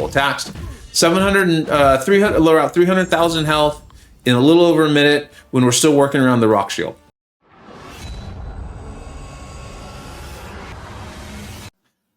powerful attacks. 300,000 health in a little over a minute when we're still working around the rock shield.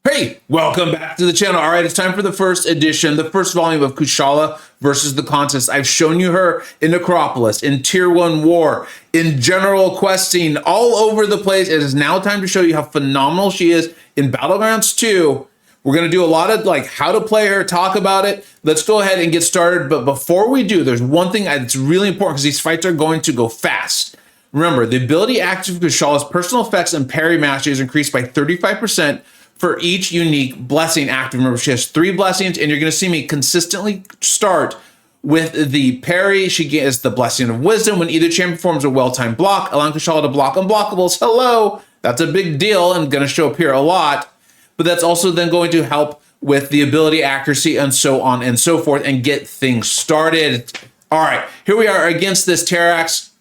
Hey, welcome back to the channel. All right, it's time for the first edition, the first volume of Kushala versus the Contest. I've shown you her in Necropolis, in Tier 1 War, in General Questing, all over the place. It is now time to show you how phenomenal she is in Battlegrounds 2. We're going to do a lot of like how to play her, talk about it. Let's go ahead and get started. But before we do, there's one thing that's really important because these fights are going to go fast. Remember, the ability active of Kushala's personal effects and parry mastery is increased by 35% for each unique blessing active. Remember, she has 3 blessings, and you're going to see me consistently start with the parry. She gets the blessing of wisdom when either champion performs a well-timed block, allowing Kushala to block unblockables. Hello, that's a big deal and going to show up here a lot. But that's also then going to help with the ability accuracy and so on and so forth and get things started. All right, here we are against this Terrax.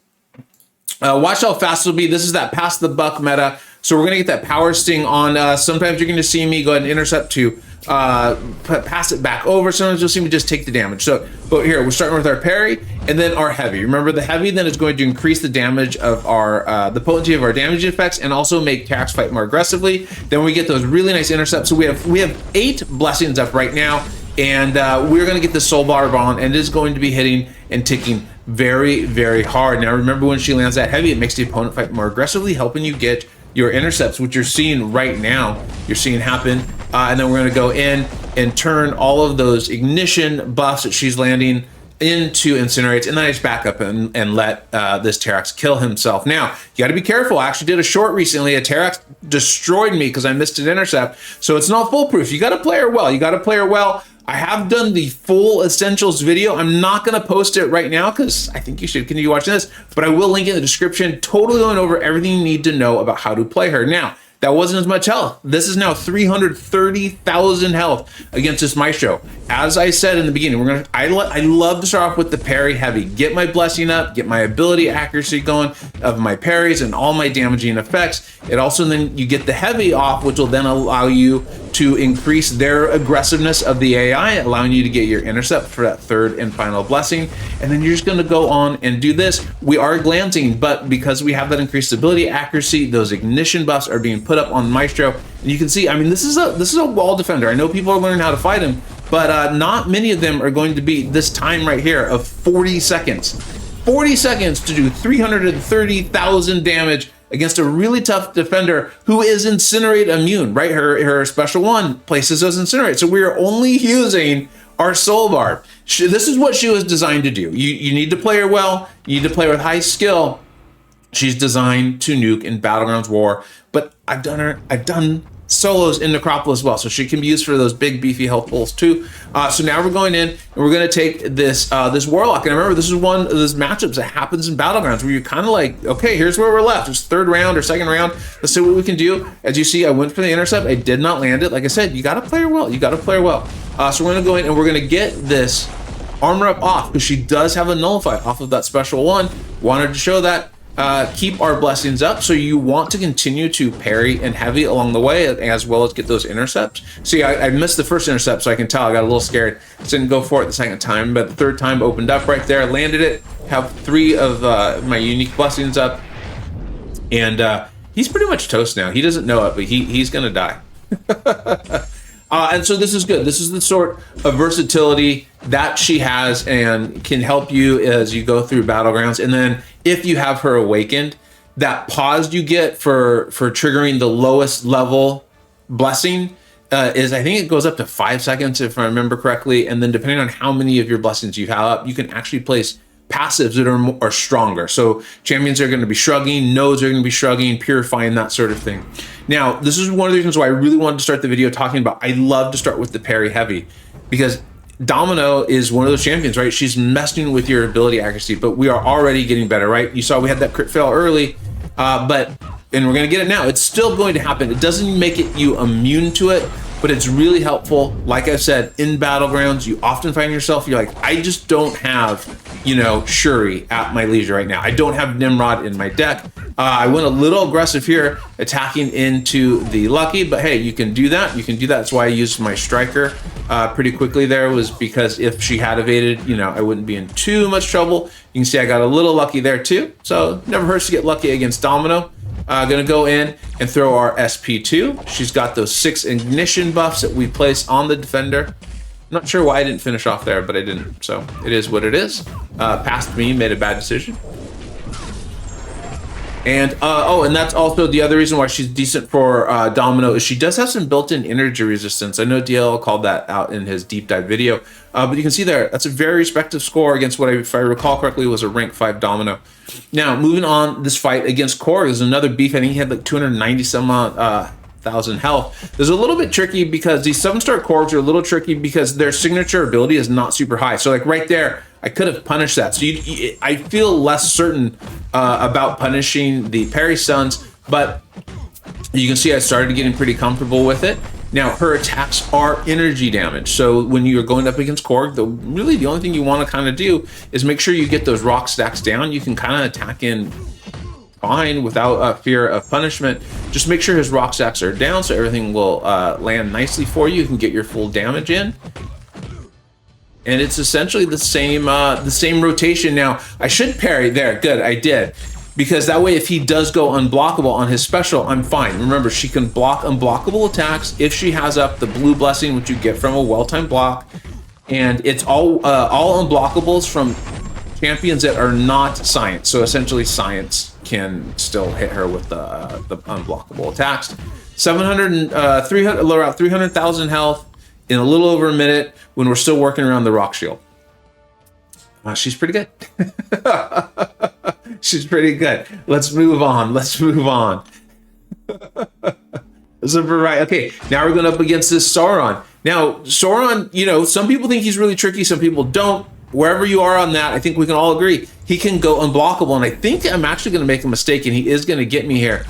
Watch how fast it'll be. This is that pass the buck meta. So we're going to get that power sting on. Sometimes you're going to see me go ahead and intercept to pass it back over. Sometimes you'll see me just take the damage. So, but here, we're starting with our parry and then our heavy. Remember, the heavy then is going to increase the damage of our, the potency of our damage effects and also make Terrax fight more aggressively. Then we get those really nice intercepts. So we have 8 blessings up right now. And we're going to get the soul bar on, and it is going to be hitting and ticking very, very hard. Now, remember, when she lands that heavy, it makes the opponent fight more aggressively, helping you get your intercepts, which you're seeing right now. You're seeing happen. And then we're going to go in and turn all of those ignition buffs that she's landing into incinerates, and then I just back up and let this Terrax kill himself. Now, you got to be careful. I actually did a short recently. A Terrax destroyed me because I missed an intercept. So it's not foolproof. You got to play her well. You got to play her well. I have done the full essentials video. I'm not going to post it right now because I think you should continue watching this, but I will link it in the description, totally going over everything you need to know about how to play her. Now, that wasn't as much health. This is now 330,000 health against this Maestro. As I said in the beginning, I love to start off with the parry heavy. Get my blessing up, get my ability accuracy going of my parries and all my damaging effects. It also then you get the heavy off, which will then allow you to increase their aggressiveness of the AI, allowing you to get your intercept for that 3rd and final blessing. And then you're just going to go on and do this. We are glancing, but because we have that increased ability accuracy, those ignition buffs are being put up on Maestro. And you can see, I mean, this is a wall defender. I know people are learning how to fight him, but not many of them are going to beat this time right here of 40 seconds. 40 seconds to do 330,000 damage against a really tough defender who is incinerate immune, right? Her special one places us incinerate. So we are only using our soul bar. This is what she was designed to do. You need to play her well. You need to play her with high skill. She's designed to nuke in Battlegrounds War, but I've done solos in Necropolis as well, so she can be used for those big beefy health pulls too. So now we're going in and we're going to take this this Warlock, and remember, this is one of those matchups that happens in Battlegrounds where you're kind of like, okay, here's where we're left. It's 3rd round or 2nd round. Let's see what we can do. As you see, I went for the intercept. I did not land it. Like I said, you got to play her well. You got to play her well. So we're going to go in and we're going to get this armor up off because she does have a nullify off of that special one. Wanted to show that. Keep our blessings up, so you want to continue to parry and heavy along the way, as well as get those intercepts. See, I missed the first intercept, so I can tell I got a little scared. Didn't go for it the 2nd time, but the 3rd time opened up right there, landed it, have 3 of my unique blessings up, and he's pretty much toast now. He doesn't know it, but he's gonna die. And so this is good. This is the sort of versatility that she has and can help you as you go through Battlegrounds. And then if you have her awakened, that pause you get for triggering the lowest level blessing is, I think it goes up to 5 seconds if I remember correctly. And then depending on how many of your blessings you have up, you can actually place passives that are stronger. So champions are going to be shrugging, nodes are going to be shrugging, purifying, that sort of thing. Now, this is one of the reasons why I really wanted to start the video talking about, I love to start with the parry heavy, because Domino is one of those champions, right? She's messing with your ability accuracy, but we are already getting better, right? You saw we had that crit fail early, and we're going to get it now. It's still going to happen. It doesn't make you immune to it, but it's really helpful. Like I said, in Battlegrounds, you often find yourself, you're like, I just don't have, Shuri at my leisure right now. I don't have Nimrod in my deck. I went a little aggressive here, attacking into the Lucky, but hey, you can do that. You can do that. That's why I used my Striker pretty quickly there, was because if she had evaded, you know, I wouldn't be in too much trouble. You can see I got a little lucky there too. So never hurts to get lucky against Domino. Gonna go in and throw our SP2. She's got those 6 ignition buffs that we place on the defender. Not sure why I didn't finish off there, but I didn't. So it is what it is. Past me, made a bad decision. And oh, and that's also the other reason why she's decent for Domino, is she does have some built-in energy resistance. I know DL called that out in his deep dive video, but you can see there, that's a very respective score against what, if I recall correctly, was a rank 5 Domino. Now, moving on, this fight against Corg is another beef. I think he had like 290 some thousand health. This is a little bit tricky because these 7-star Corgs are a little tricky because their signature ability is not super high. So like right there, I could have punished that. So I feel less certain about punishing the parry stuns, but you can see I started getting pretty comfortable with it. Now, her attacks are energy damage. So when you're going up against Corg, really the only thing you want to kind of do is make sure you get those rock stacks down. You can kind of attack in fine without fear of punishment. Just make sure his rock stacks are down so everything will land nicely for you. You can get your full damage in. And it's essentially the same rotation. Now, I should parry there. Good, I did. Because that way, if he does go unblockable on his special, I'm fine. Remember, she can block unblockable attacks if she has up the blue blessing, which you get from a well-timed block. And it's all unblockables from champions that are not Science. So essentially, Science can still hit her with the unblockable attacks. 300,000 health in a little over a minute when we're still working around the rock shield. She's pretty good. She's pretty good. Let's move on. Let's move on. Right. Okay, now we're going up against this Sauron. Now, Sauron, you know, some people think he's really tricky, some people don't. Wherever you are on that, I think we can all agree he can go unblockable. And I think I'm actually going to make a mistake, and he is going to get me here.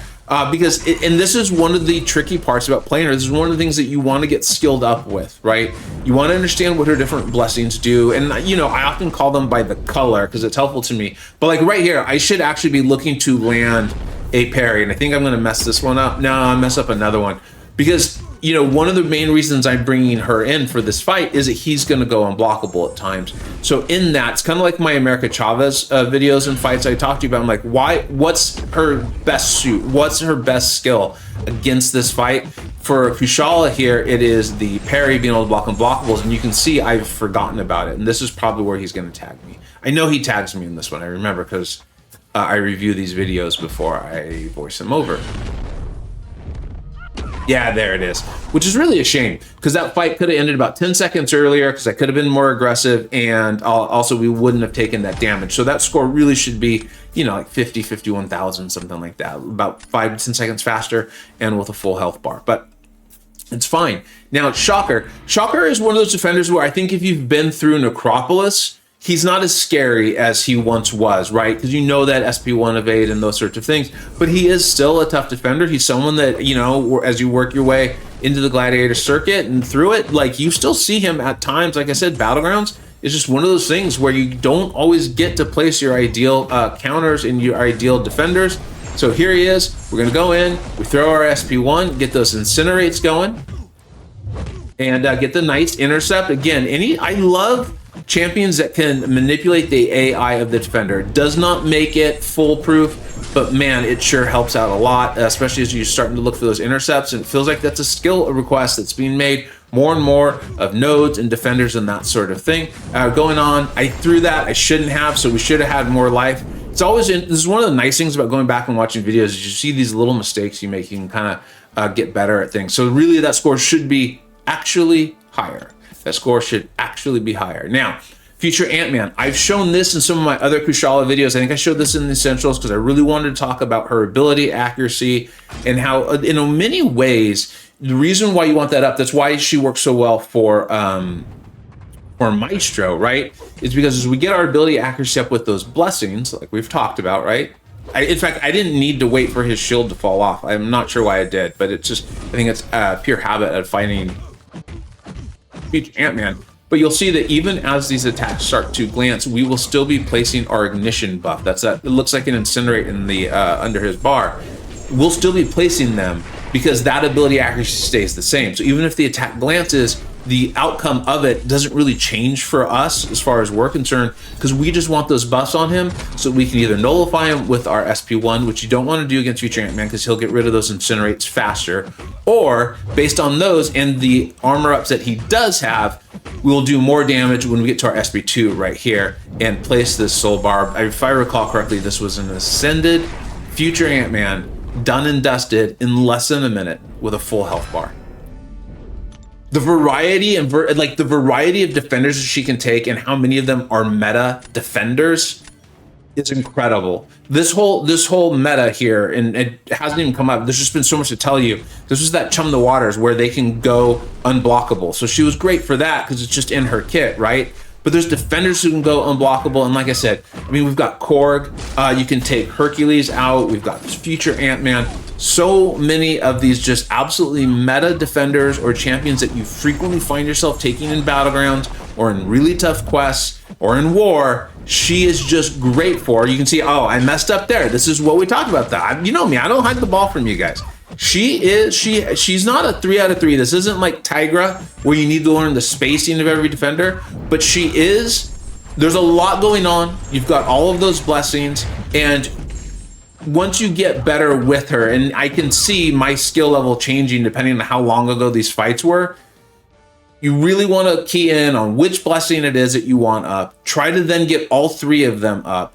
Because this is one of the tricky parts about playing her. This is one of the things that you want to get skilled up with, right? You want to understand what her different blessings do. And, you know, I often call them by the color because it's helpful to me. But like right here, I should actually be looking to land a parry. And I think I'm going to mess this one up. No, I'll mess up another one. Because, you know, one of the main reasons I'm bringing her in for this fight is that he's going to go unblockable at times. So in that, it's kind of like my America Chavez videos and fights I talked to you about. I'm like, what's her best suit? What's her best skill against this fight? For Kushala here, it is the parry, being able to block unblockables. And you can see I've forgotten about it. And this is probably where he's going to tag me. I know he tags me in this one. I remember because I review these videos before I voice them over. Yeah, there it is, which is really a shame because that fight could have ended about 10 seconds earlier because I could have been more aggressive, and also we wouldn't have taken that damage. So that score really should be, you know, like 50, 51,000, something like that, about 5 to 10 seconds faster and with a full health bar, but it's fine. Now, Shocker. Shocker is one of those defenders where I think if you've been through Necropolis, he's not as scary as he once was, right? Because you know that SP1 evade and those sorts of things, but he is still a tough defender. He's someone that, you know, as you work your way into the Gladiator circuit and through it, like you still see him at times. Like I said, Battlegrounds is just one of those things where you don't always get to place your ideal counters and your ideal defenders. So here he is. We're going to go in, we throw our SP1, get those incinerates going, and get the nice intercept. Again, I love champions that can manipulate the AI of the defender. It does not make it foolproof, but man, it sure helps out a lot, especially as you're starting to look for those intercepts. And it feels like that's a skill request that's being made more and more of nodes and defenders and that sort of thing going on. I threw that. I shouldn't have, so we should have had more life. It's always this is one of the nice things about going back and watching videos is you see these little mistakes you make. You can kind of get better at things. So really that score should be actually higher. That score should actually be higher. Now, future Ant-Man. I've shown this in some of my other Kushala videos. I think I showed this in the Essentials because I really wanted to talk about her ability, accuracy, and how, in many ways, the reason why you want that up, that's why she works so well for Maestro, right? Is because as we get our ability accuracy up with those blessings, like we've talked about, right? In fact, I didn't need to wait for his shield to fall off. I'm not sure why I did, but it's just, I think it's pure habit of fighting future Ant-Man. But you'll see that even as these attacks start to glance, we will still be placing our ignition buff. That's that. It looks like an incinerate in the under his bar. We'll still be placing them because that ability accuracy stays the same. So even if the attack glances, the outcome of it doesn't really change for us as far as we're concerned, because we just want those buffs on him so we can either nullify him with our SP1, which you don't want to do against future Ant-Man because he'll get rid of those incinerates faster, or based on those and the armor ups that he does have, we'll do more damage when we get to our SP2 right here and place this soul barb. If I recall correctly, this was an ascended future Ant-Man done and dusted in less than a minute with a full health bar. The variety and the variety of defenders that she can take and how many of them are meta defenders is incredible. This whole meta here, and it hasn't even come up. There's just been so much to tell you. This was that Chum the Waters where they can go unblockable. So she was great for that because it's just in her kit, right? But there's defenders who can go unblockable. And like I said, I mean, we've got Corg. You can take Hercules out. We've got this future Ant-Man. So many of these just absolutely meta defenders or champions that you frequently find yourself taking in battlegrounds or in really tough quests or in war. She is just great for. You can see, oh, I messed up there. This is what we talked about. That you know me, I don't hide the ball from you guys. She's not a 3 out of 3. This isn't like Tigra where you need to learn the spacing of every defender, but she is. There's a lot going on. You've got all of those blessings, and once you get better with her, and I can see my skill level changing depending on how long ago these fights were, you really want to key in on which blessing it is that you want up. Try to then get all 3 of them up.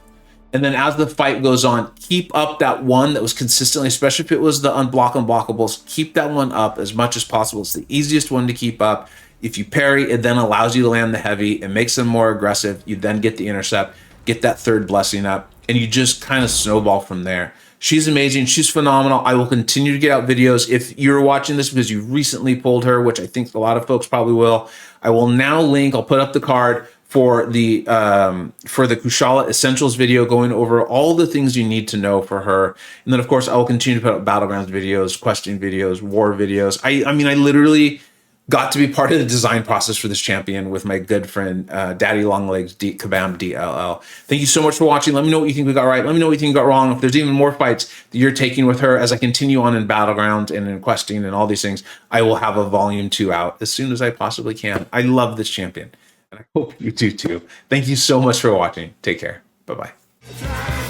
And then as the fight goes on, keep up that one that was consistently, especially if it was the unblockables, keep that one up as much as possible. It's the easiest one to keep up. If you parry, it then allows you to land the heavy. It makes them more aggressive. You then get the intercept, get that 3rd blessing up, and you just kind of snowball from there. She's amazing. She's phenomenal. I will continue to get out videos. If you're watching this because you recently pulled her, which I think a lot of folks probably will, I will now link, I'll put up the card for the Kushala Essentials video going over all the things you need to know for her. And then of course I will continue to put up Battlegrounds videos, questing videos, war videos. I mean, I literally got to be part of the design process for this champion with my good friend, Daddy Longlegs, Kabam DLL. Thank you so much for watching. Let me know what you think we got right. Let me know what you think we got wrong. If there's even more fights that you're taking with her as I continue on in Battlegrounds and in questing and all these things, I will have a volume 2 out as soon as I possibly can. I love this champion, and I hope you do too. Thank you so much for watching. Take care. Bye-bye.